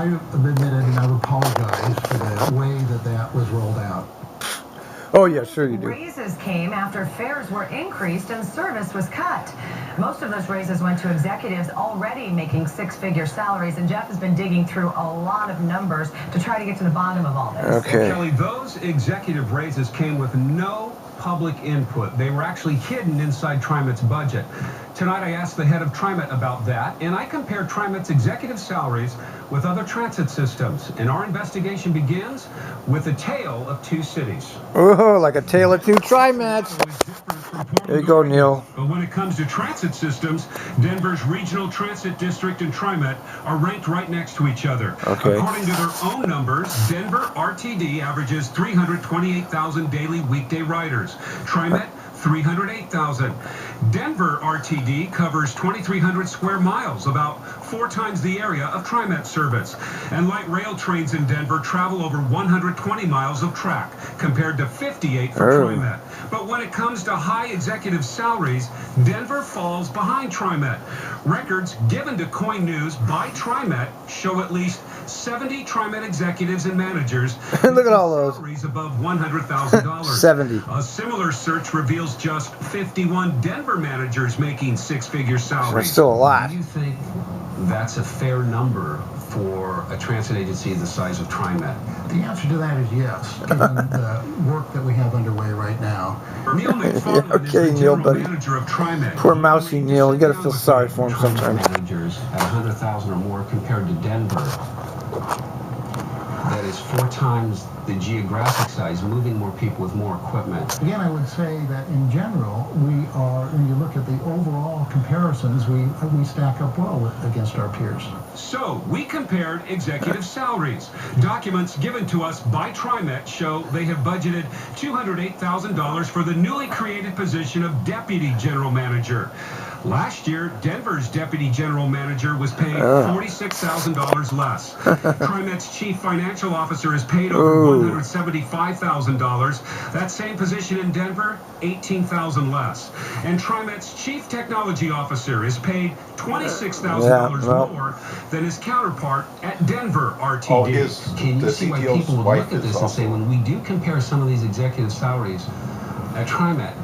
I admitted and I apologize for the way that was rolled out. Oh, yeah, sure you do. Raises came after fares were increased and service was cut. Most of those raises went to executives already making six-figure salaries, and Jeff has been digging through a lot of numbers to try to get to the bottom of all this. Okay. Well, Kelly, those executive raises came with no public input. They were actually hidden inside TriMet's budget. Tonight, I asked the head of TriMet about that, and I compared TriMet's executive salaries with other transit systems. And our investigation begins with a tale of two cities. Oh, like a tale of two TriMets. There you go, Neil. But when it comes to transit systems, Denver's Regional Transit District and TriMet are ranked right next to each other. Okay. According to their own numbers, Denver RTD averages 328,000 daily weekday riders. TriMet, 308,000. Denver RTD covers 2,300 square miles, about 4 times the area of TriMet service. And light rail trains in Denver travel over 120 miles of track, compared to 58 for TriMet. But when it comes to high executive salaries, Denver falls behind TriMet. Records given to Koin News by TriMet show at least 70 TriMet executives and managers Look at all those. salaries above $100,000. 70. A similar search reveals just 51 Denver managers making six-figure salaries. That's still a lot. Do you think that's a fair number for a transit agency the size of TriMet? The answer to that is yes, given the work that we have underway right now. Neil McFarland Okay, is the Neil, general buddy. manager of TriMet. Poor mousy Neil. You gotta feel sorry for him sometimes. Managers at 100,000 or more compared to Denver. That is 4 times the geographic size, moving more people with more equipment. Again, I would say that in general, we are, when you look at the overall comparisons, we stack up well against our peers. So, we compared executive salaries. Documents given to us by TriMet show they have budgeted $208,000 for the newly created position of Deputy General Manager. Last year, Denver's Deputy General Manager was paid $46,000 less. TriMet's Chief Financial Officer is paid over $175,000. That same position in Denver, $18,000 less. And TriMet's Chief Technology Officer is paid $26,000 more than his counterpart at Denver RTD. Can you see why people would look at this and say, when we do compare some of these executive salaries at TriMet,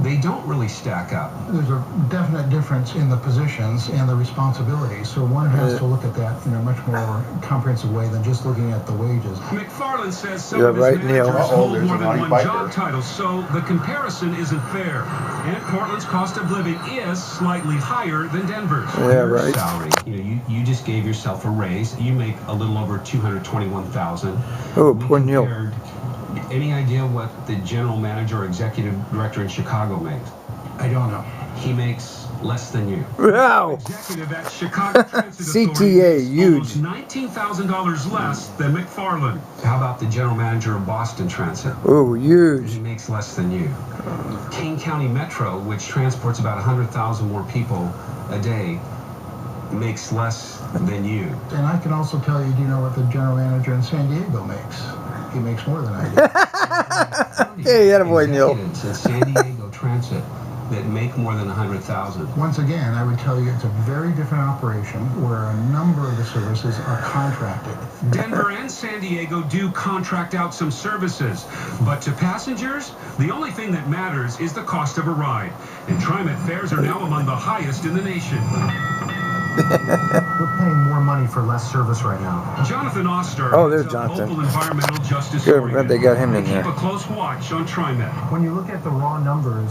they don't really stack up? There's a definite difference in the positions and the responsibilities, so one has to look at that in a much more comprehensive way than just looking at the wages. McFarland says some of his managers hold more than one job title, so the comparison isn't fair. And Portland's cost of living is slightly higher than Denver's. Yeah, right. Salary, you just gave yourself a raise. You make a little over $221,000. Oh, poor Neil. Any idea what the general manager or executive director in Chicago makes? I don't know. He makes less than you. Wow. Executive at Chicago Transit CTA, Authority huge. almost $19,000 less than McFarland. How about the general manager of Boston Transit? Oh, huge. He makes less than you. King County Metro, which transports about 100,000 more people a day, makes less than you. And I can also tell you, do you know what the general manager in San Diego makes? He makes more than I do. Hey, attaboy, Neil. Executives at San Diego Transit that make more than 100,000. Once again, I would tell you it's a very different operation where a number of the services are contracted. Denver and San Diego do contract out some services, but to passengers, the only thing that matters is the cost of a ride. And TriMet fares are now among the highest in the nation. We're paying more money for less service right now. Jonathan Oster, Oh, there's is a Jonathan. local environmental justice Good, oriented. they got him in Keep there. a close watch on TriMet. When you look at the raw numbers,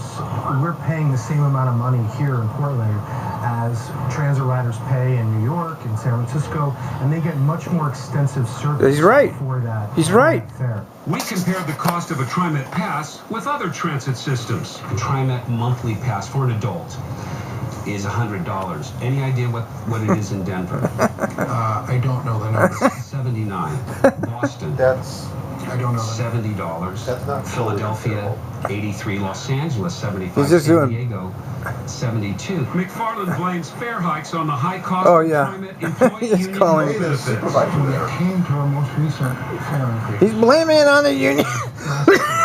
we're paying the same amount of money here in Portland as transit riders pay in New York and San Francisco, and they get much more extensive service. He's right. For that. He's right. Fare. We compared the cost of a TriMet pass with other transit systems. A TriMet monthly pass for an adult is $100. Any idea what it is in Denver? I don't know the number. $79. Boston. I don't know the number. $70. That's not Philadelphia, $83. Los Angeles, $75. He's just San doing- Diego, $72. McFarland blames fare hikes on the high cost Oh, of yeah. TriMet employee He's union calling it. benefits. When it came to our most recent fare increase. He's blaming it on the union.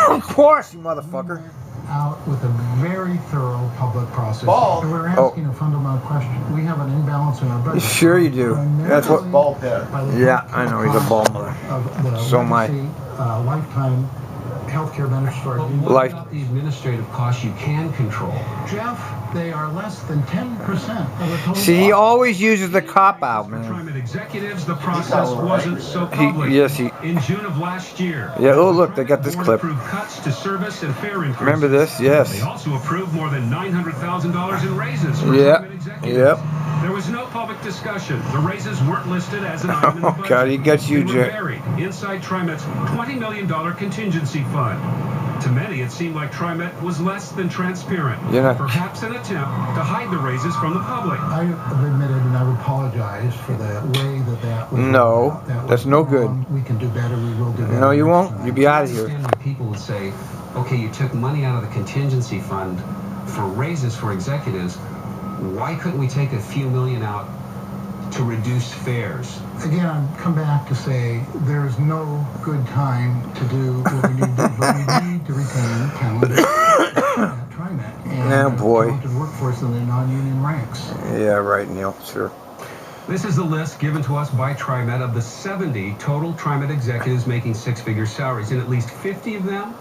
Of course, you motherfucker. out with a very thorough public process. Ball. And we're asking a fundamental question. We have an imbalance in our budget. Sure you do. That's what. Bald head. Yeah, I know he's a ball mother. So am I. Lifetime healthcare benefits for our What Life. about the administrative costs you can control? Jeff, they are less than 10% of the total. See, he always uses the cop out, For man. TriMet executives, the process wasn't so public. In June of last year. Yeah, oh, look, they got this Board clip. approved cuts to service and fare increases. Remember this? Yes. They also approved more than $900,000 in raises for Yep. TriMet executives. Yep. There was no public discussion. The raises weren't listed as an item in the Oh, budget. God, he gets you, They were Jay. buried inside TriMet's $20 million contingency fund. To many, it seemed like TriMet was less than transparent. You're not- Perhaps an attempt to hide the raises from the public. I have admitted, and I would apologize for the way that was. No, that was that's no good. wrong. We can do better. We will do better. No, you next won't. time. You'll be out of here. I understand why people would say, okay, you took money out of the contingency fund for raises for executives. Why couldn't we take a few million out to reduce fares? Again, I come back to say there's no good time to do what we need to do, but we need to retain talent at TriMet and Oh, boy. talented workforce in the non-union ranks. Yeah, right, Neil. Sure. This is the list given to us by TriMet of the 70 total TriMet executives making six-figure salaries, and at least 50 of them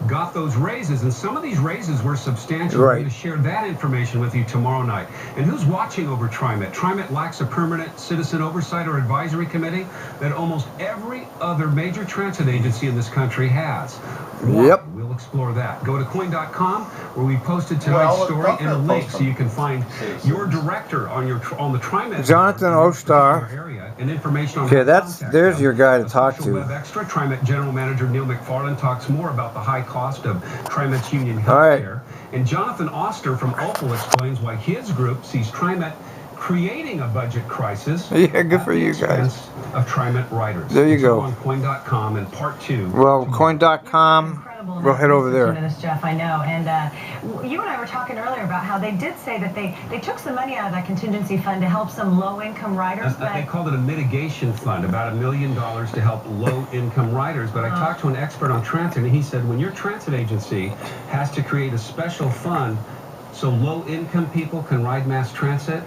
got those raises, and some of these raises were substantial. Right. We're going to share that information with you tomorrow night. And who's watching over TriMet? TriMet lacks a permanent citizen oversight or advisory committee that almost every other major transit agency in this country has. Why? Yep. We'll explore that. Go to Koin.com, where we posted tonight's story and a link so you can find your director on the TriMet. Jonathan Ostar. Area and information on Okay, how to that's contact there's them. your guy to A talk special to. Web Extra, TriMet General Manager Neil McFarland talks more about the high cost of TriMet's union All right. healthcare. And Jonathan Oster from Opal explains why his group sees TriMet creating a budget crisis. Yeah, good for at the you guys. expense of TriMet riders. There you It's go. On Koin.com and part 2. Well, Coin.com. We'll head over there. Minutes, Jeff, I know. And you and I were talking earlier about how they did say that they took some money out of that contingency fund to help some low-income riders. They called it a mitigation fund, about $1 million to help low-income riders. But I talked to an expert on transit, and he said when your transit agency has to create a special fund so low-income people can ride mass transit,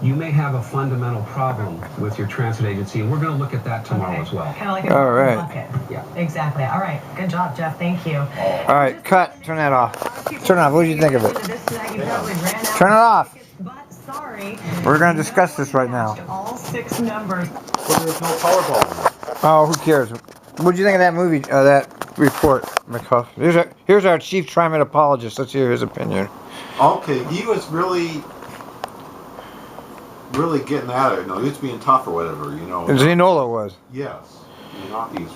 you may have a fundamental problem with your transit agency, and we're going to look at that tomorrow as well. Kind of like a All right. bucket. Yeah, exactly. All right. Good job, Jeff. Thank you. All right, cut. Turn that off. Turn it off. What did you think of it? Turn it off. But sorry. We're going to discuss this right now. All 6 numbers. But there's no Powerball. Oh, who cares? What did you think of that movie, that report, McCuff? Here's our chief TriMet apologist. Let's hear his opinion. Okay, he was really getting at it. You know, he was being tough or whatever. You know. Zenola was. Yes. Not these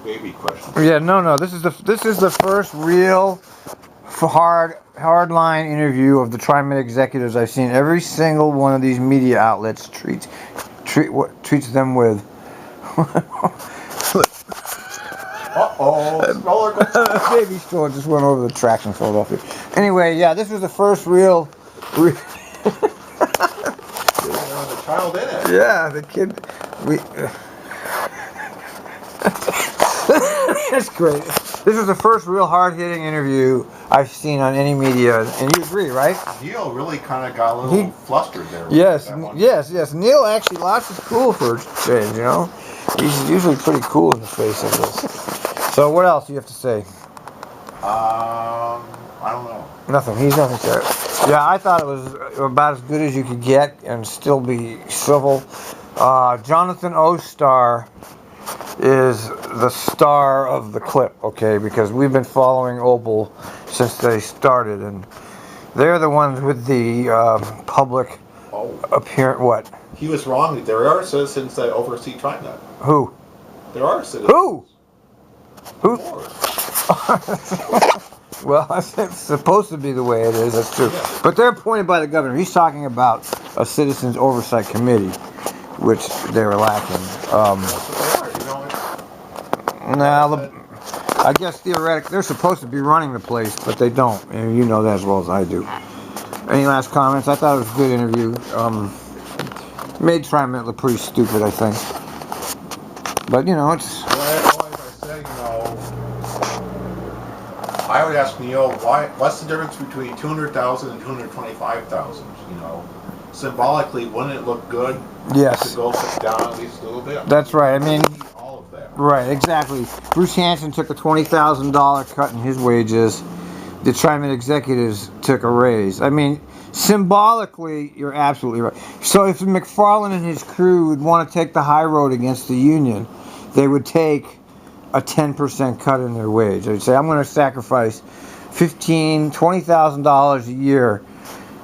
baby questions. Yeah, no. This is the first real hard-line interview of the TriMet executives I've seen. Every single one of these media outlets treats them with. Uh-oh. Roller coaster. Baby store just went over the tracks in Philadelphia. Anyway, yeah, this was the first real There was a child in it. yeah, the kid. That's great. This was the first real hard-hitting interview I've seen on any media, and you agree, right? Neil really kind of got a little flustered there. with Yes, that one. yes. Neil actually lost his cool for a change, you know? He's usually pretty cool in the face of this. So what else do you have to say? I don't know. Nothing. He's nothing to it. Yeah, I thought it was about as good as you could get and still be civil. Jonathan Ostar is the star of the clip, okay? Because we've been following Opal since they started, and they're the ones with the public appearance. What? He was wrong. There are citizens that oversee TriMet. Who? There are citizens. Who? Who? Well, it's supposed to be the way it is. That's true. Yeah. But they're appointed by the governor. He's talking about a citizens oversight committee, which they were lacking. Now, I guess theoretically they're supposed to be running the place, but they don't. And you know that as well as I do. Any last comments? I thought it was a good interview. Made TriMet look pretty stupid, I think. But you know, it's. Well, as I said, I would ask Neil, what's the difference between 200,000 and 225,000? You know, symbolically, wouldn't it look good Yes. to go down at least a little bit? That's right. I mean, all of that. Right, exactly. Bruce Hansen took a $20,000 cut in his wages. The TriMet executives took a raise. I mean, symbolically, you're absolutely right. So if McFarland and his crew would want to take the high road against the union, they would take a 10% cut in their wage. They'd say, I'm going to sacrifice $15,000, $20,000 a year.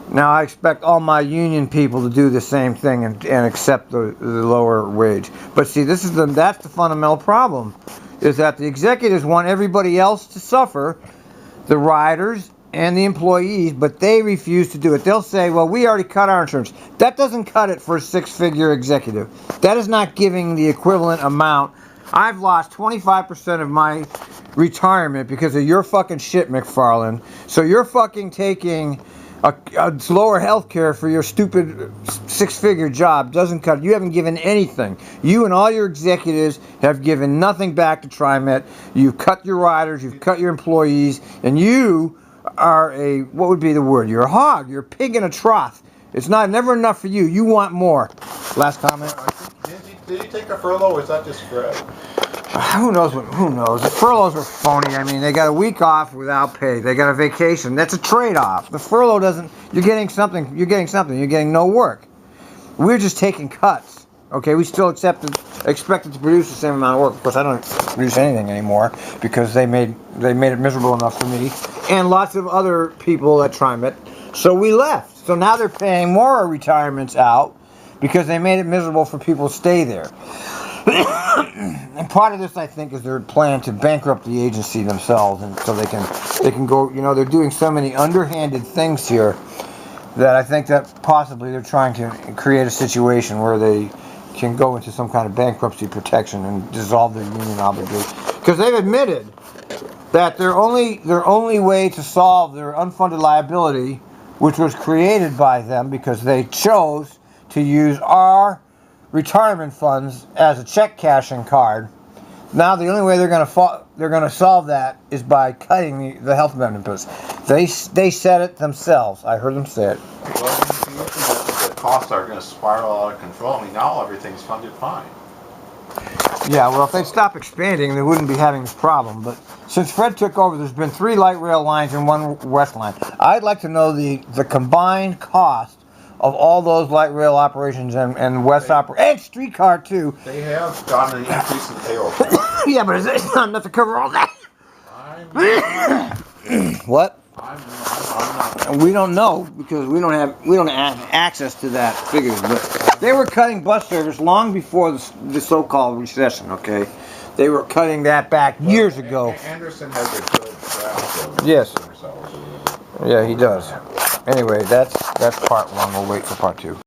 Now I expect all my union people to do the same thing and accept the lower wage. But see, that's the fundamental problem, is that the executives want everybody else to suffer, the riders and the employees, but they refuse to do it. They'll say, well, we already cut our insurance. That doesn't cut it for a six-figure executive. That is not giving the equivalent amount. I've lost 25% of my retirement because of your fucking shit, McFarland. So you're fucking taking a lower health care for your stupid six-figure job. Doesn't cut it. You haven't given anything. You and all your executives have given nothing back to TriMet. You've cut your riders, you've cut your employees, and you are a, what would be the word? You're a hog. You're a pig in a trough. It's never enough for you. You want more. Last comment. Did he take a furlough, or is that just Fred? Who knows? Who knows? The furloughs are phony. I mean, they got a week off without pay. They got a vacation. That's a trade-off. The furlough doesn't. You're getting something. You're getting no work. We're just taking cuts. Okay, we still expected to produce the same amount of work. Of course, I don't produce anything anymore because they made it miserable enough for me and lots of other people at TriMet. So we left. So now they're paying more retirements out because they made it miserable for people to stay there. And part of this, I think, is their plan to bankrupt the agency themselves, and so they can go. You know, they're doing so many underhanded things here that I think that possibly they're trying to create a situation where they can go into some kind of bankruptcy protection and dissolve their union obligation. Because they've admitted that their only way to solve their unfunded liability, which was created by them because they chose to use our retirement funds as a check cashing card. Now the only way they're going to solve that is by cutting the health benefits. They said it themselves. I heard them say it. Well, the costs are going to spiral out of control. I mean, now everything's funded fine. Yeah, well, if they stop expanding, they wouldn't be having this problem. But since Fred took over, there's been 3 light rail lines and 1 west line. I'd like to know the combined cost of all those light rail operations and west and streetcar too. They have gotten an increase in payroll. Yeah, but it's not enough to cover all that. What? I'm not. We don't know because we don't have access to that figures. But they were cutting bus service long before the so-called recession. Okay, they were cutting that back years ago. Anderson has a good draft. Yes. Yeah, he does. Anyway, that's part 1. We'll wait for part 2.